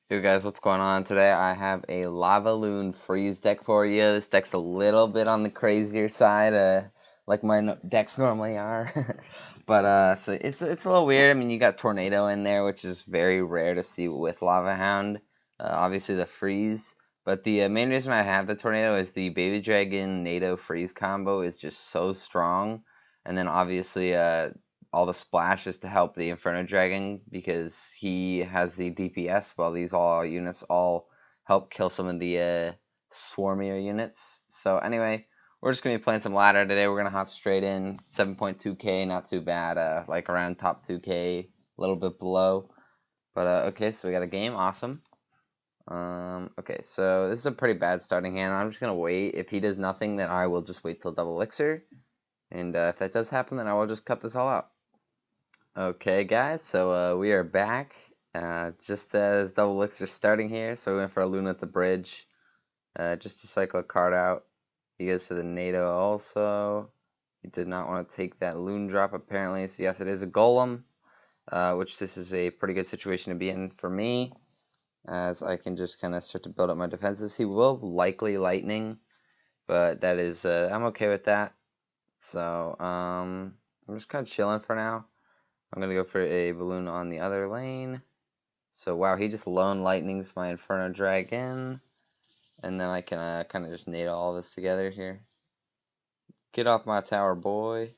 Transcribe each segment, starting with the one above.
Hey guys, what's going on today? I have a Lava Loon freeze deck for you. This deck's a little bit on the crazier side, like my decks normally are. So it's a little weird. I mean, you got Tornado in there, which is very rare to see with Lava Hound. Obviously the freeze, but the main reason I have the Tornado is the Baby Dragon NATO freeze combo is just so strong, and then obviously all the splashes to help the Inferno Dragon because he has the DPS while these all units all help kill some of the swarmier units. So anyway, we're just going to be playing some ladder today. We're going to hop straight in. 7.2k, not too bad. Like around top 2k, a little bit below. But okay, so we got a game. Awesome. Okay, so this is a pretty bad starting hand. I'm just going to wait. If he does nothing, then I will just wait till double elixir. And if that does happen, then I will just cut this all out. Okay, guys, so we are back. Just as double elixir starting here, so we went for a Loon at the bridge. Just to cycle a card out. He goes for the NATO also. He did not want to take that Loon drop apparently, so yes, it is a Golem, which this is a pretty good situation to be in for me, as I can just kind of start to build up my defenses. He will likely Lightning, but that is, I'm okay with that. So, I'm just kind of chilling for now. I'm going to go for a balloon on the other lane. So, wow, he just lone lightnings my Inferno Dragon. And then I can kind of just nade all this together here. Get off my tower, boy.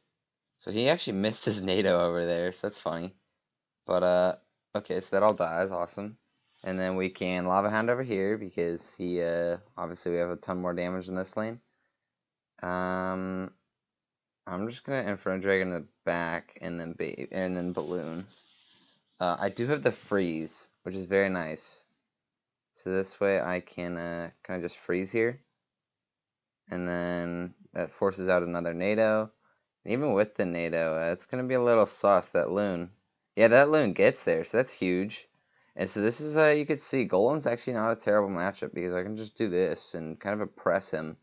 So he actually missed his NATO over there, so that's funny. But, okay, so that all dies, awesome. And then we can Lava Hound over here because he, obviously we have a ton more damage in this lane. I'm just gonna Inferno Dragon in the back and then Balloon. I do have the freeze, which is very nice. So this way I can kind of just freeze here. And then that forces out another NATO. And even with the NATO, it's going to be a little sus, that Loon. Yeah, that Loon gets there, so that's huge. And so this is, you could see, Golem's actually not a terrible matchup because I can just do this and kind of oppress him.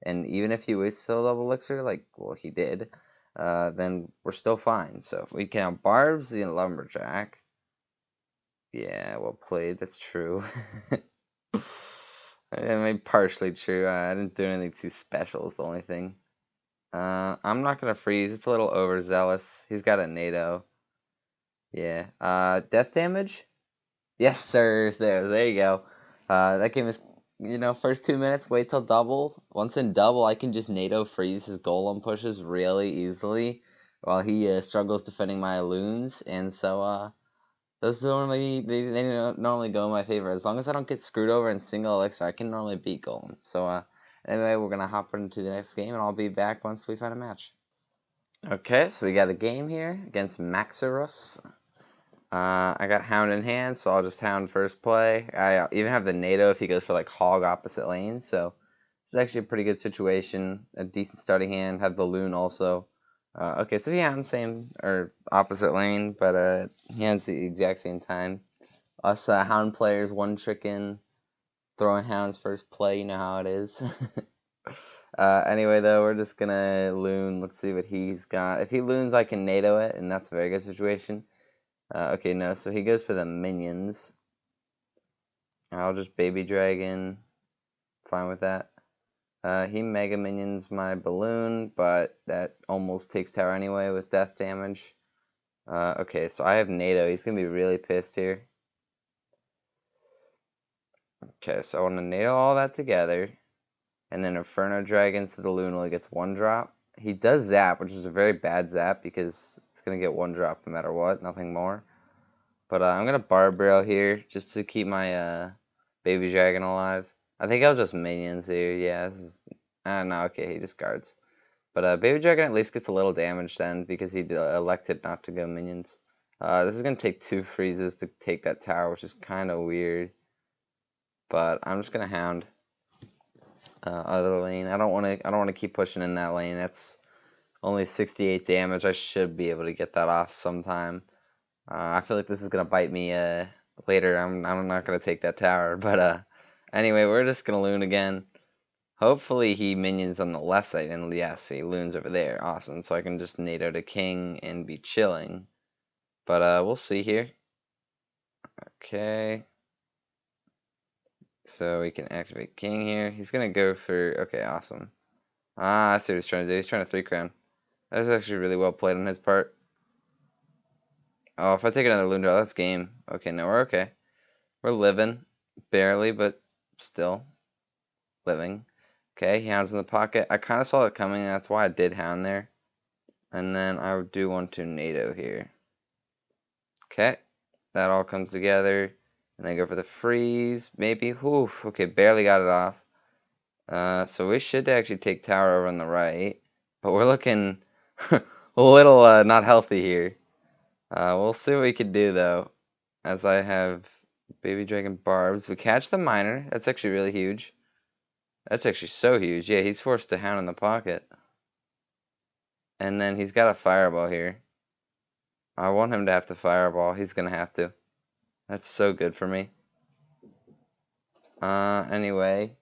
And even if he waits till double elixir, like, well, he did, then we're still fine. So we can Barbs the Lumberjack. Yeah, well played, that's true. I mean, partially true. I didn't do anything too special, is the only thing. I'm not gonna freeze. It's a little overzealous. He's got a NATO. Yeah. Death damage? Yes, sir. There you go. That game is, first 2 minutes, wait till double. Once in double, I can just NATO freeze his golem pushes really easily while he struggles defending my loons. And so, those normally, they normally go in my favor. As long as I don't get screwed over in single elixir, I can normally beat golem. So, anyway, we're going to hop into the next game, and I'll be back once we find a match. Okay, so we got a game here against Maxirus. I got Hound in hand, so I'll just Hound first play. I even have the NATO if he goes for like Hog opposite lane, so it's actually a pretty good situation. A decent starting hand. Have the Loon also. Okay, so he Hound same or opposite lane, but he has the exact same time. Us Hound players one trick in, throwing Hounds first play. You know how it is. Anyway, though, we're just gonna Loon. Let's see what he's got. If he Loons, I can NATO it, and that's a very good situation. Okay, no, so he goes for the minions. I'll just Baby Dragon. Fine with that. He Mega Minions my Balloon, but that almost takes tower anyway with death damage. Okay, so I have NATO. He's gonna be really pissed here. Okay, so I want to NATO all that together. And then Inferno Dragon to the Loon only gets one drop. He does zap, which is a very bad zap because it's going to get one drop no matter what, nothing more. But I'm going to Barb Rail here just to keep my Baby Dragon alive. I think I'll just minions here. Yeah, no, okay, he discards. But Baby Dragon at least gets a little damage then because he elected not to go minions. This is going to take 2 freezes to take that tower, which is kind of weird. But I'm just going to Hound. Other lane. I don't want to keep pushing in that lane. That's only 68 damage. I should be able to get that off sometime. I feel like this is gonna bite me later. I'm not gonna take that tower. But anyway, we're just gonna Loon again. Hopefully he minions on the left side, and yes, he Loons over there. Awesome. So I can just NATO to King and be chilling. But we'll see here. Okay. so we can activate king here. He's gonna go for, okay, awesome. Ah, I see what he's trying to do. He's trying to 3-crown. That was actually really well played on his part. Oh, if I take another Loon draw, that's game. Okay, no, we're okay. We're living. Barely, but still living. Okay, Hound's in the pocket. I kind of saw it coming, and that's why I did Hound there. And then I do want to NATO here. Okay, that all comes together. And then go for the freeze, maybe. Whew, okay, barely got it off. So we should actually take tower over on the right. But we're looking a little not healthy here. We'll see what we can do, though. As I have Baby Dragon Barbs. We catch the Miner. That's actually really huge. That's actually so huge. Yeah, he's forced to Hound in the pocket. And then he's got a Fireball here. I want him to have to Fireball. He's going to have to. That's so good for me. Anyway.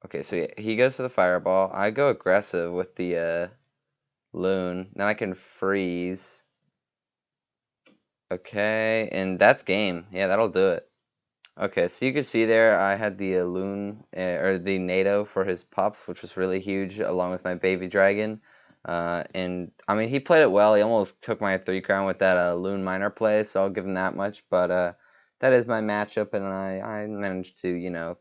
Okay, so yeah, he goes for the Fireball. I go aggressive with the Loon. Then I can freeze. Okay, and that's game. Yeah, that'll do it. Okay, so you can see there I had the Loon, or the NATO for his pups, which was really huge, along with my Baby Dragon. And, I mean, he played it well. He almost took my 3-crown with that Loon Miner play, so I'll give him that much. But that is my matchup, and I managed to, you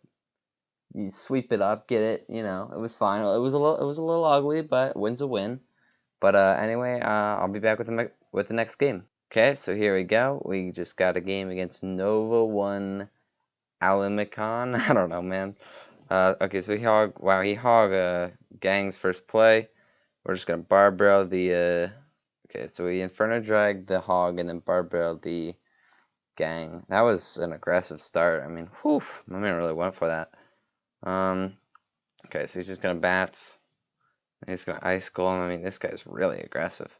sweep it up, get it, it was fine. It was a little ugly, but win's a win. But anyway, I'll be back with the next game. Okay, so here we go. We just got a game against Nova 1 Alimicon. I don't know, man. Okay, so he hog Gang's first play. We're just gonna barbell the okay, so we Inferno drag the hog and then barbell the Gang. That was an aggressive start. I mean, whew, my man really went for that. Okay, so he's just gonna bats. He's gonna ice golem. I mean, this guy's really aggressive.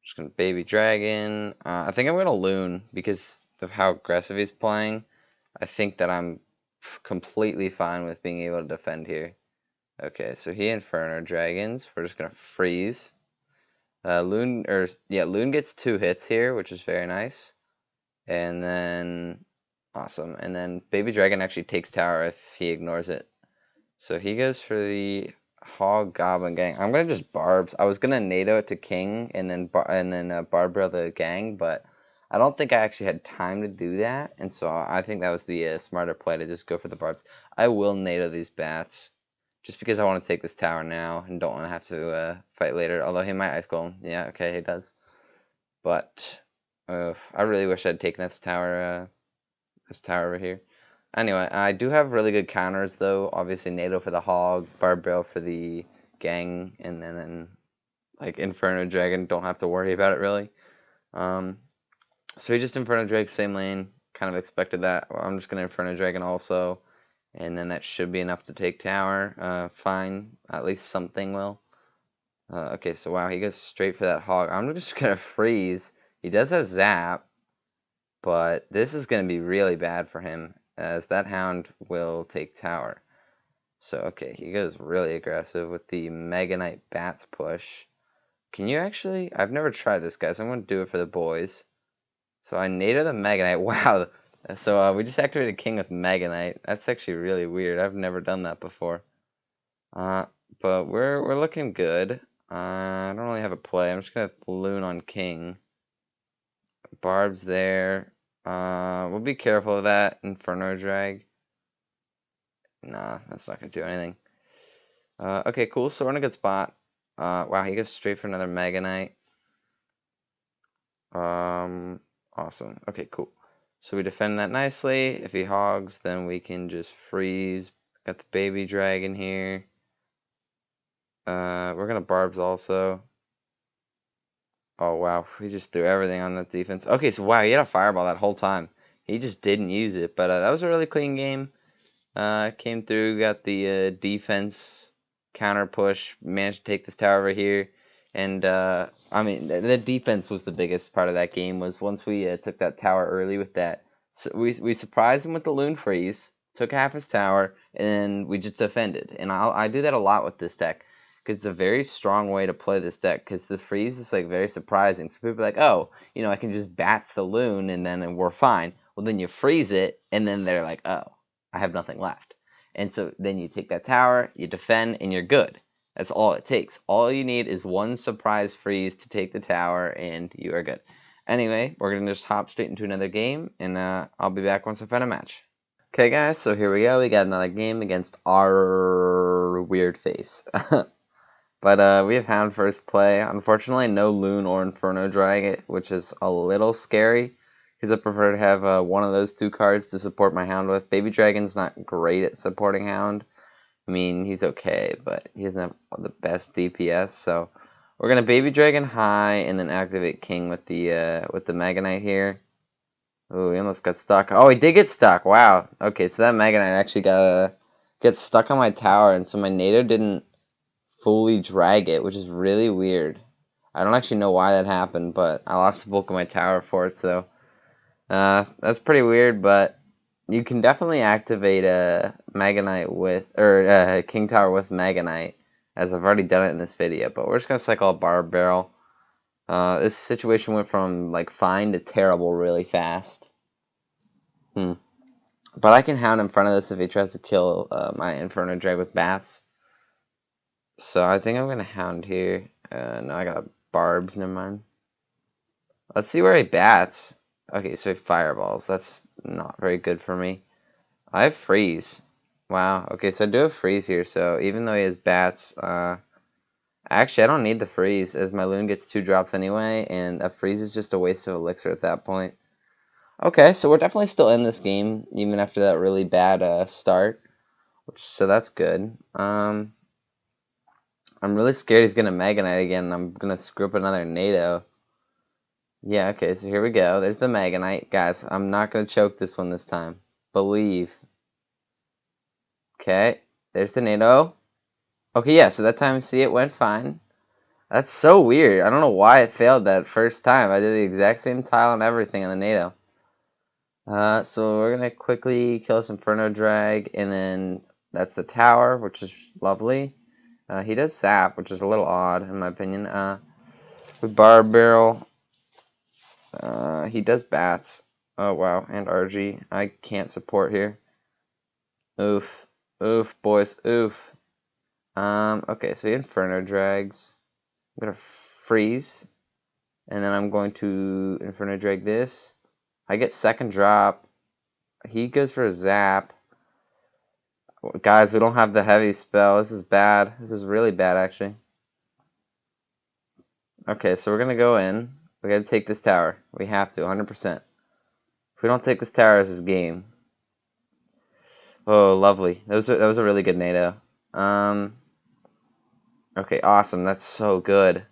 Just gonna baby dragon. I think I'm gonna loon because of how aggressive he's playing. I think that I'm completely fine with being able to defend here. Okay, so he Inferno Dragons. We're just gonna freeze. Loon gets 2 hits here, which is very nice. And then awesome. And then Baby Dragon actually takes tower if he ignores it. So he goes for the Hog Goblin Gang. I'm gonna just barbs. I was gonna NATO it to King and then barbell the Gang, but I don't think I actually had time to do that, and so I think that was the smarter play to just go for the barbs. I will NATO these bats, just because I want to take this tower now and don't want to have to fight later, although he might ice golem. Yeah, okay, he does. But I really wish I'd taken this tower over here. Anyway, I do have really good counters, though. Obviously, NATO for the Hog, Barbell for the Gang, and then like Inferno Dragon, don't have to worry about it, really. So he just Inferno Drake, same lane. Kind of expected that. Well, I'm just going to Inferno Dragon also. And then that should be enough to take tower. Fine. At least something will. Okay, so wow, he goes straight for that hog. I'm just going to freeze. He does have zap. But this is going to be really bad for him, as that Hound will take tower. So, okay, he goes really aggressive with the Mega Knight Bats push. Can you actually? I've never tried this, guys. I'm going to do it for the boys. So I NATO the Mega Knight. Wow. So we just activated King with Mega Knight. That's actually really weird. I've never done that before. But we're looking good. I don't really have a play. I'm just gonna Loon on King. Barb's there. We'll be careful of that. Inferno drag. Nah, that's not gonna do anything. Okay, cool. So we're in a good spot. Wow, he goes straight for another Mega Knight. Awesome. Okay, cool. So we defend that nicely. If he hogs, then we can just freeze. Got the baby dragon here. We're gonna barbs also. Oh wow, we just threw everything on that defense. Okay, so wow, he had a fireball that whole time. He just didn't use it, but that was a really clean game. Came through, got the defense counter push, managed to take this tower over here. And, I mean, the defense was the biggest part of that game, was once we took that tower early with that. So we surprised him with the Loon Freeze, took half his tower, and then we just defended. And I do that a lot with this deck, because it's a very strong way to play this deck, because the Freeze is, like, very surprising. So people are like, oh, I can just bats the Loon, and then we're fine. Well, then you freeze it, and then they're like, oh, I have nothing left. And so then you take that tower, you defend, and you're good. That's all it takes. All you need is one surprise freeze to take the tower, and you are good. Anyway, we're going to just hop straight into another game, and I'll be back once I find a match. Okay, guys, so here we go. We got another game against our weird face. But we have Hound first play. Unfortunately, no Loon or Inferno Dragon, which is a little scary, because I prefer to have one of those two cards to support my Hound with. Baby Dragon's not great at supporting Hound. I mean, he's okay, but he doesn't have the best DPS, so we're gonna Baby Dragon high and then activate King with the Mega Knight here. Ooh, he almost got stuck. Oh, he did get stuck. Wow. Okay, so that Mega Knight actually get stuck on my tower, and so my NATO didn't fully drag it, which is really weird. I don't actually know why that happened, but I lost the bulk of my tower for it, so that's pretty weird. But you can definitely activate a Mega Knight with, or King Tower with Mega Knight, as I've already done it in this video. But we're just gonna cycle a Barb Barrel. This situation went from like fine to terrible really fast. But I can Hound in front of this if he tries to kill my Inferno Drag with bats. So I think I'm gonna Hound here. No, I got barbs. Never mind. Let's see where he bats. Okay, so he fireballs. That's not very good for me. I have freeze. Wow. Okay, so I do have freeze here. So even though he has bats, actually I don't need the freeze, as my Loon gets 2 drops anyway, and a freeze is just a waste of elixir at that point. Okay, so we're definitely still in this game, even after that really bad start. So that's good. I'm really scared he's gonna Mega Knight again, and I'm gonna screw up another NATO. Yeah, okay, so here we go. There's the Mega Knight. Guys, I'm not gonna choke this one this time. Believe. Okay, there's the NATO. Okay, yeah, so that time, see, it went fine. That's so weird. I don't know why it failed that first time. I did the exact same tile and everything on the NATO. So we're gonna quickly kill this Inferno Drag, and then that's the tower, which is lovely. He does sap, which is a little odd in my opinion. With Barb Barrel, he does bats. Oh wow, and RG. I can't support here. Oof, oof, boys, oof. Okay, so he Inferno Drags. I'm gonna freeze, and then I'm going to Inferno Drag this. I get second drop. He goes for a zap. Guys, we don't have the heavy spell. This is bad. This is really bad, actually. Okay, so we're going to go in. We got to take this tower. We have to, 100%. If we don't take this tower, this is game. Oh, lovely. That was a really good NATO. Okay, awesome. That's so good.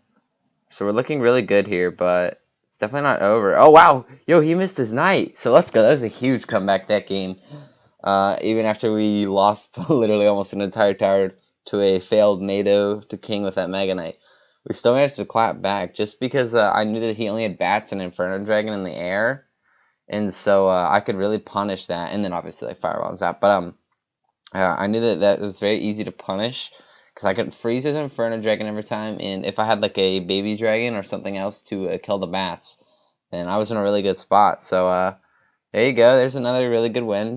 So we're looking really good here, but it's definitely not over. Oh, wow. Yo, he missed his knight. So let's go. That was a huge comeback that game. Even after we lost literally almost an entire tower to a failed NATO to King with that Mega Knight, we still managed to clap back just because I knew that he only had bats and Inferno Dragon in the air, and so I could really punish that, and then obviously like Fireball and Zap. But I knew that was very easy to punish because I could freeze his Inferno Dragon every time, and if I had like a Baby Dragon or something else to kill the bats, then I was in a really good spot. So there you go. There's another really good win.